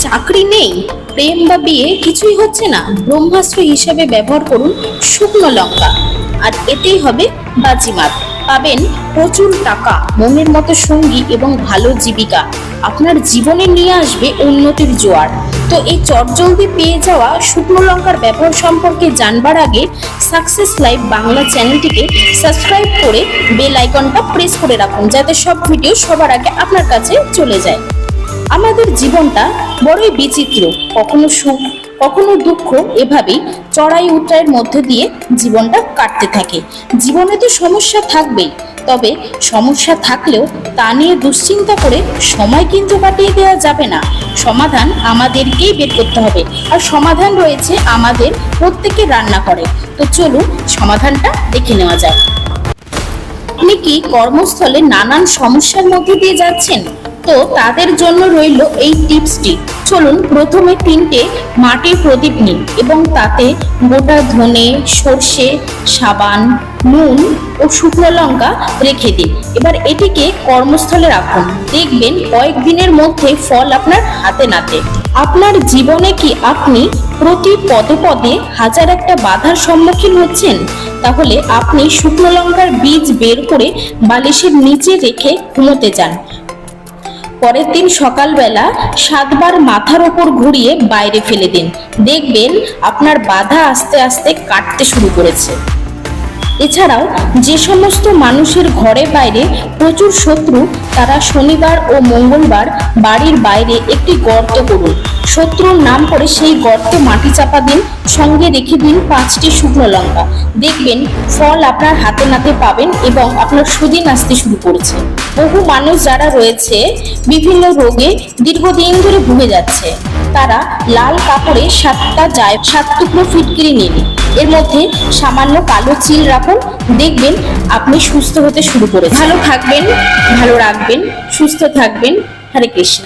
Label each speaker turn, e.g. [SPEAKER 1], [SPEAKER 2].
[SPEAKER 1] চাকরি নেই, প্রেম বা বিয়ে কিছুই হচ্ছে না, ব্রহ্মাস্ত্র হিসেবে ব্যবহার করুন শুকনো লঙ্কা, আর এতেই হবে বাজিমাত। পাবেন প্রচুর টাকা, মনের মতো সঙ্গী এবং ভালো জীবিকা। আপনার জীবনে নিয়ে আসবে উন্নতির জোয়ার। তো এই চটজলদি পেয়ে যাওয়া শুকনো লঙ্কার ব্যবহার সম্পর্কে জানবার আগে সাকসেস লাইভ বাংলা চ্যানেলটিকে সাবস্ক্রাইব করে বেল আইকনটা প্রেস করে রাখুন, যাতে সব ভিডিও সবার আগে আপনার কাছে চলে যায়। আমাদের জীবনটা বড়ই বিচিত্র, কখনো সুখ কখনো দুঃখ, এভাবেই চড়াই উতরাইয়ের মধ্যে দিয়ে জীবনটা কাটতে থাকে। জীবনে তো সমস্যা থাকবেই, তবে সমস্যা থাকলেও তা নিয়ে দুশ্চিন্তা করে সময় কিন্তু কাটিয়ে দেওয়া যাবে না। সমাধান আমাদেরকেই বের করতে হবে, আর সমাধান রয়েছে আমাদের প্রত্যেকের রান্না করে। তো চলুন সমাধানটা দেখে নেওয়া যাক। আপনি কি কর্মস্থলে নানান সমস্যার মধ্যে দিয়ে যাচ্ছেন? তো তাদের জন্য রইল এই টিপসটি। চলুন প্রথমে 3টে মাটির প্রদীপ নিন এবং তাতে গোটা ধনে, সর্ষে, সাবান, নুন ও শুকনো লঙ্কা রেখে দিন। এবার এটিকে কর্মস্থলে রাখুন, দেখবেন কয়েকদিনের মধ্যে ফল আপনার হাতে নাতে। আপনার জীবনে কি আপনি প্রতি পদে পদে হাজার একটা বাধার সম্মুখীন হচ্ছেন? তাহলে আপনি শুকনো লঙ্কার বীজ বের করে বালিশের নিচে রেখে ঘুমোতে যান। পরের দিন সকালবেলা 7 বার মাথার ওপর ঘুরিয়ে বাইরে ফেলে দিন, দেখবেন আপনার বাধা আস্তে আস্তে কাটতে শুরু করেছে। এছাড়াও যে সমস্ত মানুষের ঘরে বাইরে প্রচুর শত্রু, তারা শনিবার ও মঙ্গলবার বাড়ির বাইরে একটি গর্ত করুন, শত্রুর নাম করে সেই গর্তে মাটি চাপা দিন, সঙ্গে রেখে দিন 5টি শুকনো লঙ্কা। দেখবেন ফল আপনার হাতে নাতে পাবেন এবং আপনার সুদিন আসতে শুরু করেছে। বহু মানুষ যারা রয়েছে বিভিন্ন রোগে দীর্ঘদিন ধরে ভুগে যাচ্ছে, তারা লাল কাপড়ে 7 টুকরো ফিটকিরি নিন, এর মধ্যে সামান্য কালো চিল রাখুন, দেখবেন আপনি সুস্থ হতে শুরু করেছেন। ভালো থাকবেন, ভালো রাখবেন, সুস্থ থাকবেন। হরে কৃষ্ণ।